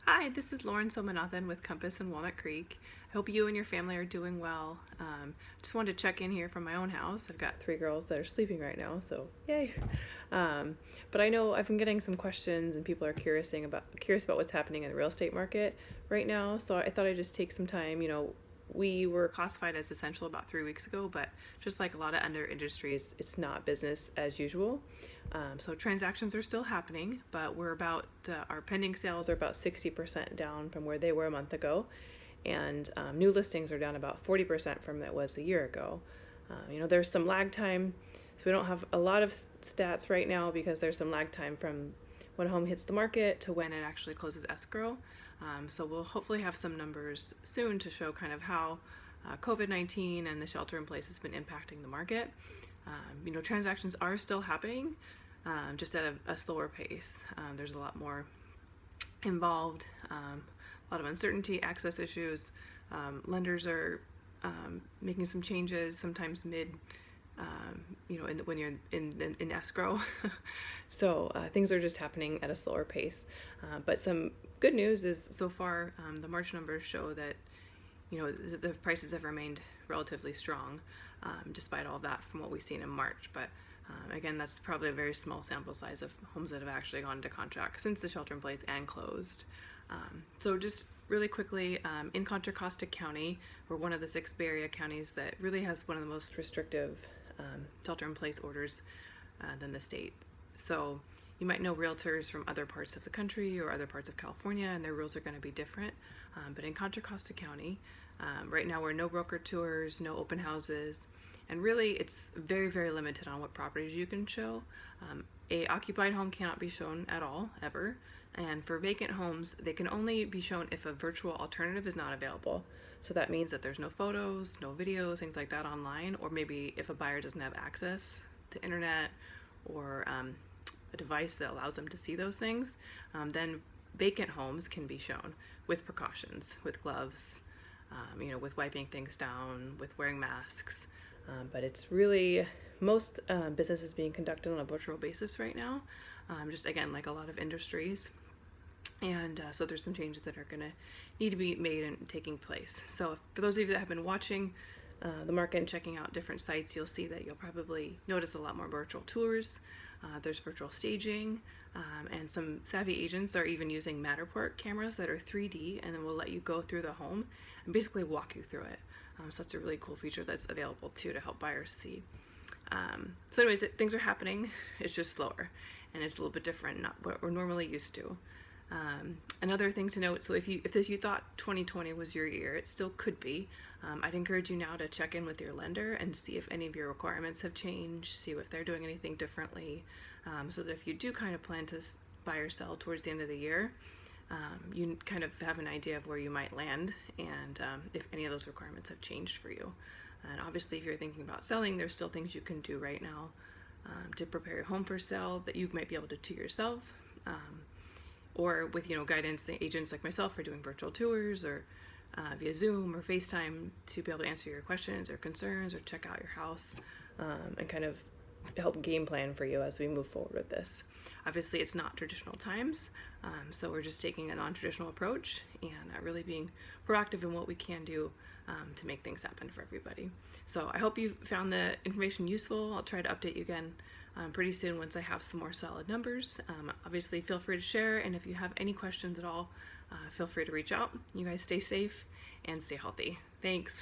Hi, this is Lauren Somanathan with Compass in Walnut Creek. I hope you and your family are doing well. Just wanted to check in here from my own house. I've got 3 girls that are sleeping right now, so yay. But I know I've been getting some questions and people are curious about what's happening in the real estate market right now. So I thought I'd just take some time. We were classified as essential about 3 weeks ago, but just like a lot of other industries, it's not business as usual. So transactions are still happening, but our pending sales are about 60% down from where they were a month ago, and new listings are down about 40% from it was a year ago. There's some lag time, so we don't have a lot of stats right now because there's some lag time from when a home hits the market to when it actually closes escrow. So we'll hopefully have some numbers soon to show kind of how COVID-19 and the shelter in place has been impacting the market. Transactions are still happening, just at a slower pace. There's a lot more involved, a lot of uncertainty, access issues. Lenders are making some changes, sometimes when you're in escrow. So things are just happening at a slower pace. But some good news is so far the March numbers show that the prices have remained relatively strong, despite all that from what we've seen in March. But again, that's probably a very small sample size of homes that have actually gone into contract since the shelter in place and closed. So just really quickly, in Contra Costa County, we're one of the 6 Bay Area counties that really has one of the most restrictive shelter in place orders than the state. So you might know realtors from other parts of the country or other parts of California, and their rules are going to be different. But in Contra Costa County, right now we're no broker tours, no open houses, and really it's very, very limited on what properties you can show. A occupied home cannot be shown at all, ever. And for vacant homes, they can only be shown if a virtual alternative is not available. So that means that there's no photos, no videos, things like that online, or maybe if a buyer doesn't have access to internet or a device that allows them to see those things, then vacant homes can be shown with precautions, with gloves, with wiping things down, with wearing masks. But it's really, most business is being conducted on a virtual basis right now, just again, like a lot of industries. And so there's some changes that are going to need to be made and taking place. So for those of you that have been watching the market and checking out different sites, you'll see that you'll probably notice a lot more virtual tours. There's virtual staging, and some savvy agents are even using Matterport cameras that are 3D, and then will let you go through the home and basically walk you through it. So that's a really cool feature that's available too to help buyers see. So anyways, things are happening. It's just slower, and it's a little bit different, not what we're normally used to. Another thing to note, so if you thought 2020 was your year, it still could be. I'd encourage you now to check in with your lender and see if any of your requirements have changed, see if they're doing anything differently, so that if you do kind of plan to buy or sell towards the end of the year, you kind of have an idea of where you might land and if any of those requirements have changed for you. And obviously if you're thinking about selling, there's still things you can do right now to prepare your home for sale that you might be able to do yourself. Or with guidance agents like myself for doing virtual tours or via Zoom or FaceTime to be able to answer your questions or concerns or check out your house and kind of help game plan for you as we move forward with this. Obviously it's not traditional times, so we're just taking a non-traditional approach and really being proactive in what we can do to make things happen for everybody. So I hope you found the information useful. I'll try to update you again pretty soon once I have some more solid numbers. Obviously feel free to share, and if you have any questions at all, feel free to reach out. You guys stay safe and stay healthy. Thanks.